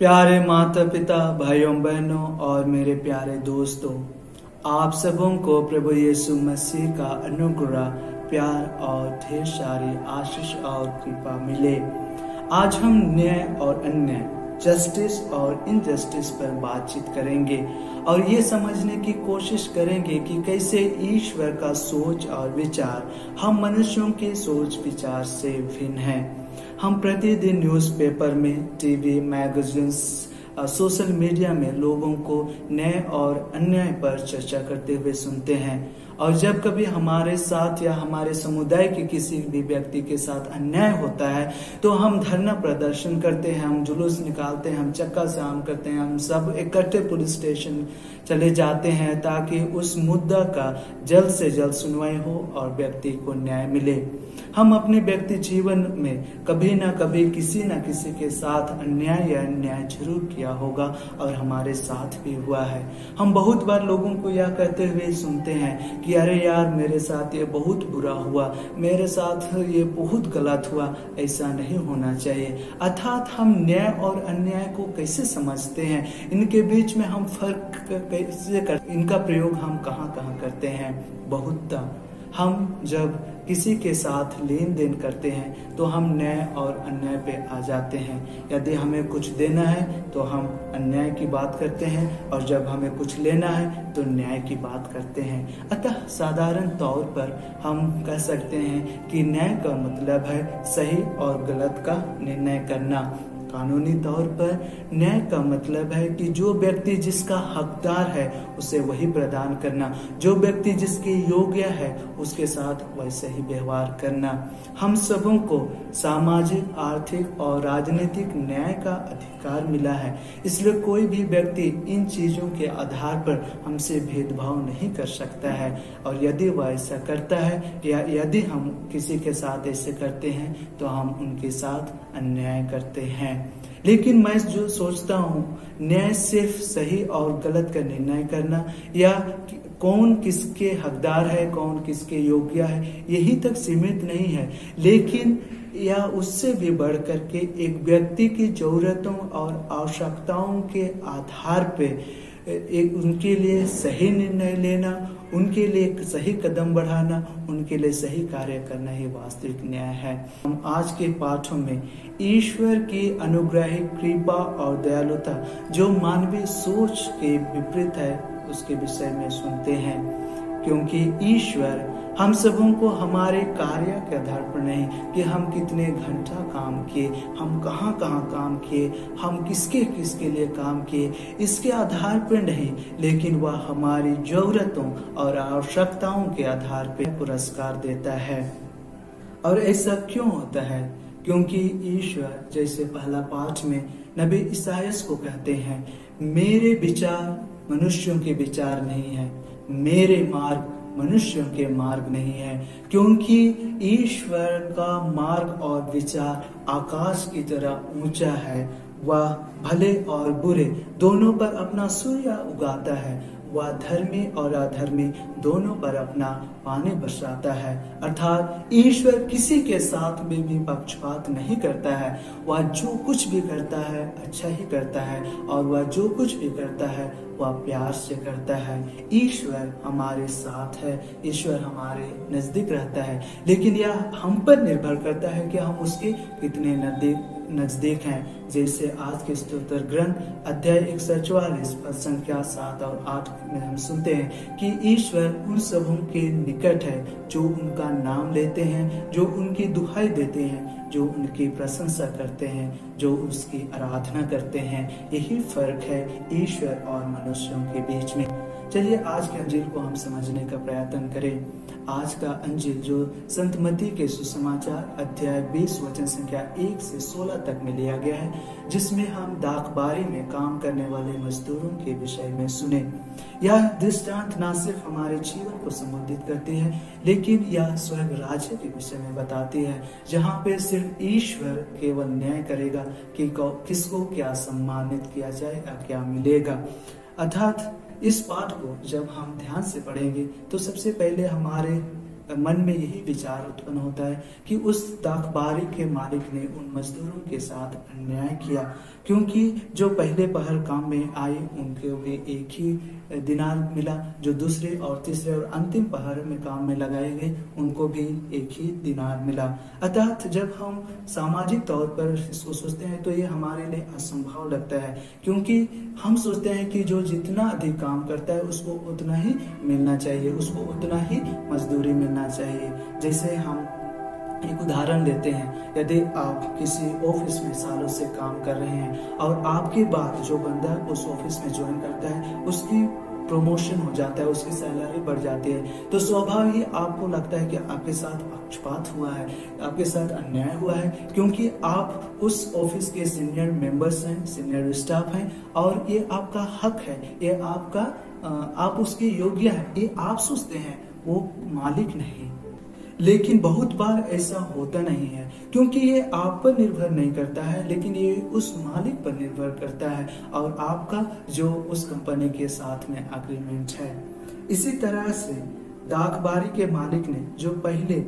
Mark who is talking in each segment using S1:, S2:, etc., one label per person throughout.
S1: प्यारे माता पिता, भाइयों बहनों और मेरे प्यारे दोस्तों, आप सबों को प्रभु यीशु मसीह का अनुग्रह, प्यार और ढेर सारी आशीष और कृपा मिले। आज हम न्याय और अन्याय, जस्टिस और इनजस्टिस पर बातचीत करेंगे और ये समझने की कोशिश करेंगे कि कैसे ईश्वर का सोच और विचार हम मनुष्यों के सोच विचार से भिन्न है। हम प्रतिदिन न्यूज़पेपर में, टीवी, मैगजीन्स, सोशल मीडिया में लोगों को न्याय और अन्याय पर चर्चा करते हुए सुनते हैं और जब कभी हमारे साथ या हमारे समुदाय के किसी भी व्यक्ति के साथ अन्याय होता है तो हम धरना प्रदर्शन करते हैं, हम जुलूस निकालते हैं, हम चक्का जाम करते हैं, हम सब इकट्ठे पुलिस स्टेशन चले जाते हैं ताकि उस मुद्दा का जल्द से जल्द सुनवाई हो और व्यक्ति को न्याय मिले। हम अपने व्यक्ति जीवन में कभी ना कभी किसी न किसी के साथ अन्याय या अन्याय जरूर किया होगा और हमारे साथ भी हुआ है। हम बहुत बार लोगों को यह कहते हुए सुनते हैं कि अरे यार, मेरे साथ ये बहुत बुरा हुआ, मेरे साथ ये बहुत गलत हुआ, ऐसा नहीं होना चाहिए। अर्थात हम न्याय और अन्याय को कैसे समझते हैं, इनके बीच में हम फर्क कैसे करते, इनका प्रयोग हम कहाँ कहाँ करते हैं। बहुत हम जब किसी के साथ लेन देन करते हैं तो हम न्याय और अन्याय पे आ जाते हैं। यदि हमें कुछ देना है तो हम अन्याय की बात करते हैं और जब हमें कुछ लेना है तो न्याय की बात करते हैं। अतः साधारण तौर पर हम कह सकते हैं कि न्याय का मतलब है सही और गलत का निर्णय करना। कानूनी तौर पर न्याय का मतलब है कि जो व्यक्ति जिसका हकदार है उसे वही प्रदान करना, जो व्यक्ति जिसके योग्य है उसके साथ वैसे ही व्यवहार करना। हम सबों को सामाजिक, आर्थिक और राजनीतिक न्याय का अधिकार मिला है, इसलिए कोई भी व्यक्ति इन चीजों के आधार पर हमसे भेदभाव नहीं कर सकता है। और यदि वह ऐसा करता है या यदि हम किसी के साथ ऐसे करते हैं तो हम उनके साथ अन्याय करते हैं। लेकिन मैं जो सोचता हूँ, न्याय सिर्फ सही और गलत का निर्णय करना या कौन किसके हकदार है, कौन किसके योग्य है, यही तक सीमित नहीं है, लेकिन या उससे भी बढ़ करके एक व्यक्ति की जरूरतों और आवश्यकताओं के आधार पे एक उनके लिए सही निर्णय लेना, उनके लिए सही कदम बढ़ाना, उनके लिए सही कार्य करना ही वास्तविक न्याय है। हम आज के पाठों में ईश्वर की अनुग्रही कृपा और दयालुता जो मानवीय सोच के विपरीत है उसके विषय में सुनते हैं, क्योंकि ईश्वर हम सबों को हमारे कार्य के आधार पर नहीं कि हम कितने घंटा काम किए, हम कहाँ कहाँ काम किए, हम किसके किसके लिए काम किए, इसके आधार पर नहीं, लेकिन वह हमारी जरूरतों और आवश्यकताओं के आधार पर पुरस्कार देता है। और ऐसा क्यों होता है? क्योंकि ईश्वर, जैसे पहला पाठ में नबी ईसायास को कहते हैं, मेरे विचार मनुष्यों के विचार नहीं है, मेरे मार्ग मनुष्यों के मार्ग नहीं है। क्योंकि ईश्वर का मार्ग और विचार आकाश की तरह ऊंचा है। वह भले और बुरे दोनों पर अपना सूर्य उगाता है, वह धर्मी और अधर्मी दोनों पर अपना पानी बरसाता है। अर्थात ईश्वर किसी के साथ में भी पक्षपात नहीं करता है। वह जो कुछ भी करता है अच्छा ही करता है और वह जो कुछ भी करता है वह प्यार से करता है। ईश्वर हमारे साथ है, ईश्वर हमारे नजदीक रहता है, लेकिन यह हम पर निर्भर करता है कि हम उसके कितने नजदीक हैं। जैसे आज के स्तोत्र ग्रंथ अध्याय 144 पद संख्या 7 और 8 में हम सुनते हैं कि ईश्वर उन सबों के निकट है जो उनका नाम लेते हैं, जो उनकी दुहाई देते हैं, जो उनकी प्रशंसा करते हैं, जो उसकी आराधना करते हैं। यही फर्क है ईश्वर और मनुष्यों के बीच में। चलिए आज के अंजील को हम समझने का प्रयत्न करें। आज का अंजील जो संत मत्ती के सुसमाचार अध्याय 20 वचन संख्या 1 से 16 तक में लिया गया है, जिसमें हम डाकबारी में काम करने वाले मजदूरों के विषय में सुने। यह दृष्टांत न सिर्फ हमारे जीवन को संबोधित करती है, लेकिन यह स्वर्ग राज्य के विषय में बताती है, जहाँ पे सिर्फ ईश्वर केवल न्याय करेगा कि किसको क्या सम्मानित किया जाएगा, क्या मिलेगा। अर्थात इस पाठ को जब हम ध्यान से पढ़ेंगे तो सबसे पहले हमारे मन में यही विचार उत्पन्न होता है कि उस दाखबारी के मालिक ने उन मजदूरों के साथ अन्याय किया, क्योंकि जो पहले पहर काम में आए उनको भी एक ही दिनार मिला, जो दूसरे और तीसरे और अंतिम पहर में काम में लगाए गए उनको भी एक ही दिनार मिला। अर्थात जब हम सामाजिक तौर पर इसको सोचते हैं तो ये हमारे लिए असंभव लगता है, क्योंकि हम सोचते हैं कि जो जितना अधिक काम करता है उसको उतना ही मिलना चाहिए, उसको उतना ही मजदूरी मिलना चाहिए। जैसे हम एक उदाहरण लेते हैं, यदि आप किसी ऑफिस में सालों से काम कर रहे हैं और आपके बाद जो बंदा उस ऑफिस में ज्वाइन करता है उसकी प्रमोशन हो जाता है, उसकी सैलरी बढ़ जाती है, तो स्वाभाविक ही आपको लगता है कि आपके साथ पक्षपात हुआ है, आपके साथ अन्याय हुआ है, क्योंकि आप उस ऑफिस के सीनियर मेंबर्स हैं, सीनियर स्टाफ हैं और ये आपका हक है, ये आपका आप उसके योग्य हैं, ये आप सोचते हैं, वो मालिक नहीं। लेकिन बहुत बार ऐसा होता नहीं है, क्योंकि ये आप पर निर्भर नहीं करता है, लेकिन ये उस मालिक पर निर्भर करता है और आपका जो उस कंपनी के साथ में एग्रीमेंट है। इसी तरह से दाखबारी के मालिक ने जो पहले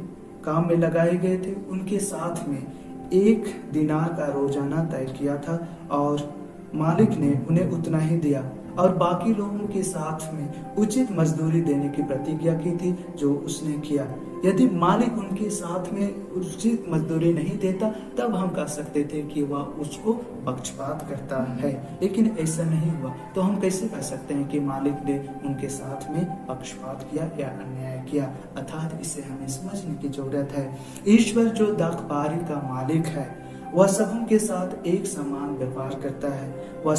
S1: काम में लगाए गए थे उनके साथ में 1 दिनार का रोजाना तय किया था और मालिक ने उन्हें उतना ही दिया और बाकी लोगों के साथ में उचित मजदूरी देने की प्रतिज्ञा की थी जो उसने किया। यदि मालिक उनके साथ में उचित मजदूरी नहीं देता तब हम कह सकते थे कि वह उसको पक्षपात करता है, लेकिन ऐसा नहीं हुआ, तो हम कैसे कह सकते हैं कि मालिक ने उनके साथ में पक्षपात किया या अन्याय किया। अर्थात इसे हमें समझने की जरूरत है। ईश्वर जो दाखबारी का मालिक है वह सबों के साथ एक समान व्यवहार करता है, वह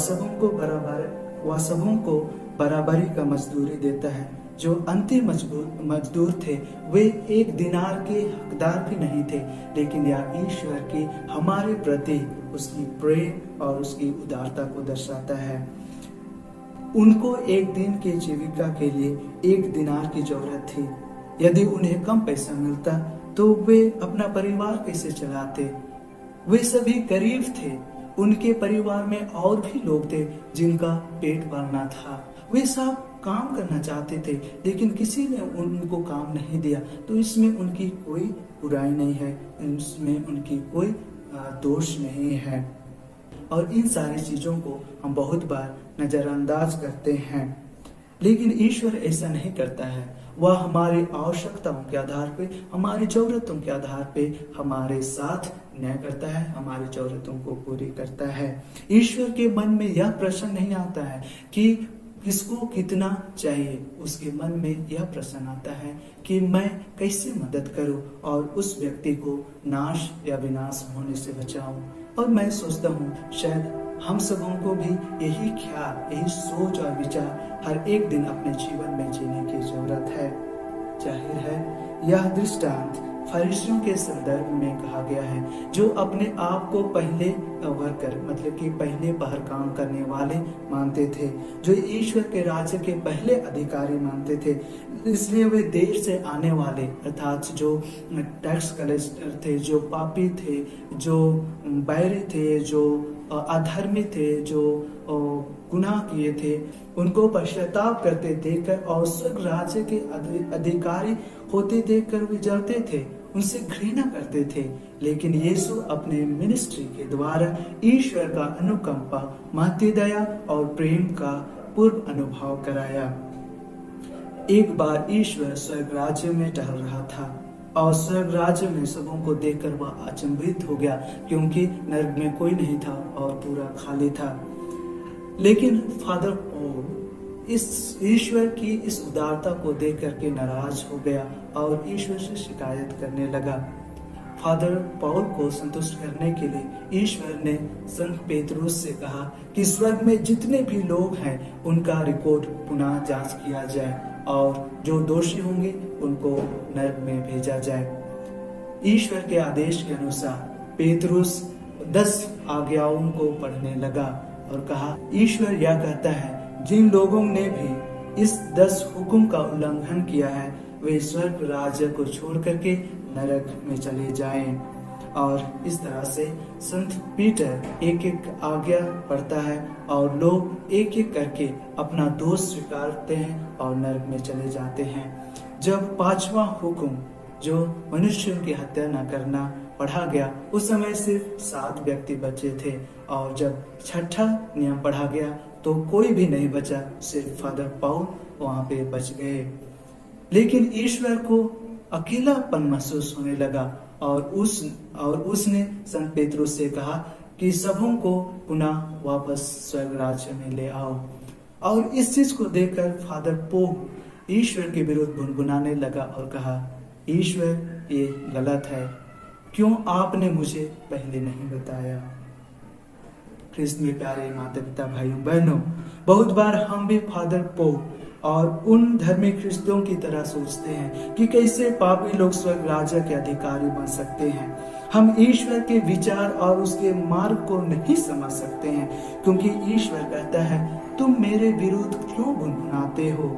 S1: सबों को बराबरी का मजदूरी देता है। जो अंतिम मजदूर थे वे 1 दिनार के हकदार भी नहीं थे, लेकिन यह ईश्वर की हमारे प्रति उसकी प्रेम और उसकी उदारता को दर्शाता है। उनको 1 दिन की जीविका के लिए 1 दिनार की जरूरत थी। यदि उन्हें कम पैसा मिलता तो वे अपना परिवार कैसे चलाते। वे सभी गरीब थे, उनके परिवार में और भी लोग थे जिनका पेट भरना था। वे सब काम करना चाहते थे, लेकिन किसी ने उनको काम नहीं दिया, तो इसमें उनकी कोई बुराई नहीं है, इसमें उनकी कोई दोष नहीं है। और इन सारी चीजों को हम बहुत बार नजरअंदाज करते हैं, लेकिन ईश्वर ऐसा नहीं करता है। वह हमारी आवश्यकताओं के आधार पे, हमारी जरूरतों के आधार पे हमारे साथ न्याय करता है, हमारी जरूरतों को पूरी करता है। ईश्वर के मन में यह प्रश्न नहीं आता है कि किसको कितना चाहिए, उसके मन में यह प्रश्न आता है कि मैं कैसे मदद करूं और उस व्यक्ति को नाश या विनाश होने से बचाऊं। और मैं सोचता हूँ शायद हम सबों को भी यही ख्याल, यही सोच और विचार हर एक दिन अपने जीवन में जीने की जरूरत है। जाहिर है यह दृष्टांत फरीसियों के संदर्भ में कहा गया है, जो अपने आप को पहले वर्कर मतलब कि पहले पहर काम करने वाले मानते थे, जो ईश्वर के राज्य के पहले अधिकारी मानते थे। इसलिए वे देर से आने वाले अर्थात जो टैक्स कलेक्टर थे, जो पापी थे, जो बैरी थे, जो अधर्मी थे, जो गुनाह किए थे, उनको पश्चाताप करते देखकर और स्वर्ग राज्य के अधिकारी होते देखकर वे जलते थे, उनसे घृणा करते थे। लेकिन यीशु अपने मिनिस्ट्री के द्वारा ईश्वर का अनुकंपा, महती दया और प्रेम का पूर्व अनुभव कराया। एक बार ईश्वर स्वर्ग राज्य में टहल रहा था और स्वर्ग राज्य में सबों को देखकर वह अचंभित हो गया, क्योंकि नरक में कोई नहीं था और पूरा खाली था। लेकिन फादर पॉल इस ईश्वर की इस उदारता को देख करके नाराज हो गया और ईश्वर से शिकायत करने लगा। फादर पॉल को संतुष्ट करने के लिए ईश्वर ने संत पेतरुस से कहा कि स्वर्ग में जितने भी लोग हैं उनका रिकॉर्ड पुनः जांच किया जाए और जो दोषी होंगे उनको नरक में भेजा जाए। ईश्वर के आदेश के अनुसार पेतरुस 10 आज्ञाओं को पढ़ने लगा और कहा, ईश्वर यह कहता है, जिन लोगों ने भी इस 10 हुक्म का उल्लंघन किया है वे स्वर्ग राज्य को छोड़ करके नरक में चले जाएं। और इस तरह से संत पीटर एक एक आज्ञा पढ़ता है और लोग एक एक करके अपना दोष स्वीकारते हैं और नरक में चले जाते हैं। जब 5वां हुक्म जो मनुष्यों की हत्या न करना पढ़ा गया। उस समय सिर्फ 7 व्यक्ति बचे थे और जब 6ठा नियम पढ़ा गया तो कोई भी नहीं बचा, सिर्फ फादर पॉल वहां पे बच गए। लेकिन ईश्वर को अकेलापन महसूस होने लगा और उसने संत पेतरुस से कहा कि सबों को पुनः वापस स्वर्ग राज्य में ले आओ। और इस चीज को देखकर फादर पोप ईश्वर के विरुद्ध गुनगुनाने लगा और कहा, ईश्वर ये गलत है, क्यों आपने मुझे पहले नहीं बताया। ख्रिस्त में प्यारे माता पिता भाइयों बहनों, बहुत बार हम भी फादर पोप और उन धर्मी ख्रिस्तों की तरह सोचते हैं कि कैसे पापी लोग स्वर्ग राज्य के अधिकारी बन सकते हैं। हम ईश्वर के विचार और उसके मार्ग को नहीं समझ सकते हैं, क्योंकि ईश्वर कहता है, तुम मेरे विरुद्ध क्यों गुनगुनाते हो?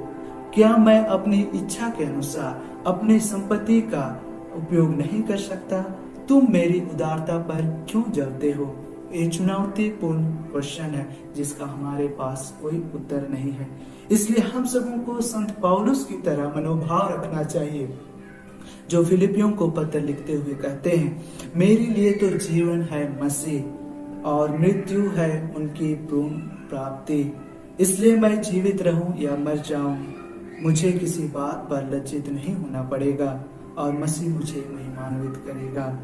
S1: क्या मैं अपनी इच्छा के अनुसार अपनी संपत्ति का उपयोग नहीं कर सकता? तुम मेरी उदारता पर क्यों जलते हो? ये चुनौतीपूर्ण क्वेश्चन है जिसका हमारे पास कोई उत्तर नहीं है। इसलिए हम सबों को संत पौलुस की तरह मनोभाव रखना चाहिए, जो फिलिपियों को पत्र लिखते हुए कहते हैं, मेरे लिए तो जीवन है मसीह और मृत्यु है उनकी पूर्ण प्राप्ति। इसलिए मैं जीवित रहूं या मर जाऊं, मुझे किसी बात पर लज्जित नहीं होना पड़ेगा और मसीह मुझे महिमान्वित करेगा।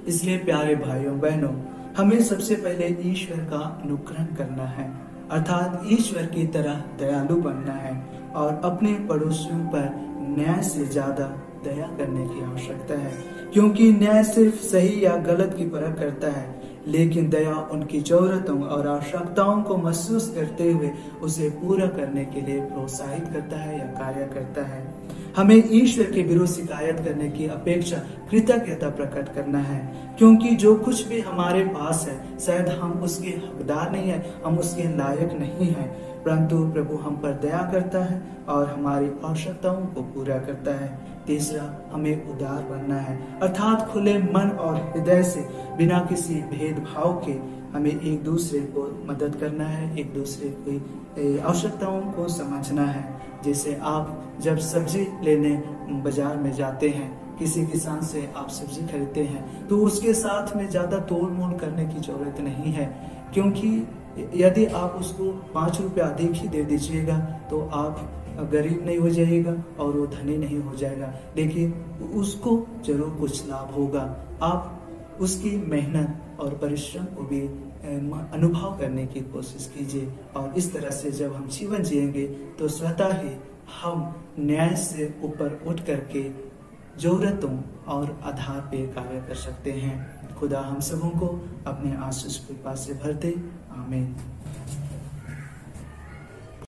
S1: इसलिए प्यारे भाइयों बहनों, हमें सबसे पहले ईश्वर का अनुकरण करना है, अर्थात ईश्वर की तरह दयालु बनना है और अपने पड़ोसियों पर न्याय से ज्यादा दया करने की आवश्यकता है, क्योंकि न्याय सिर्फ सही या गलत की परख करता है, लेकिन दया उनकी जरूरतों और आवश्यकताओं को महसूस करते हुए उसे पूरा करने के लिए प्रोत्साहित करता है या कार्य करता है। हमें ईश्वर के विरुद्ध शिकायत करने की अपेक्षा कृतज्ञता प्रकट करना है, क्योंकि जो कुछ भी हमारे पास है शायद हम उसके हकदार नहीं है, हम उसके लायक नहीं है, परंतु प्रभु हम पर दया करता है और हमारी आवश्यकताओं को पूरा करता है। तीसरा, हमें उदार बनना है, अर्थात खुले मन और हृदय से बिना किसी भेदभाव के हमें एक दूसरे को मदद करना है, एक दूसरे की आवश्यकताओं को समझना है। जैसे आप जब सब्जी लेने बाजार में जाते हैं, किसी किसान से आप सब्जी खरीदते हैं, तो उसके साथ में ज्यादा तोल मोल करने की जरूरत नहीं है, क्योंकि यदि आप उसको 5 रुपया अधिक ही दे दीजिएगा तो आप गरीब नहीं हो जाएगा और वो धनी नहीं हो जाएगा, लेकिन उसको जरूर कुछ लाभ होगा। आप उसकी मेहनत और परिश्रम को भी अनुभव करने की कोशिश कीजिए, और इस तरह से जब हम जीवन जिएंगे तो स्वतः ही हम न्याय से ऊपर उठ करके जरूरतों और आधार पे कार्य कर सकते हैं। खुदा हम सबों को अपने आशीष कृपा से भर दे। आमीन।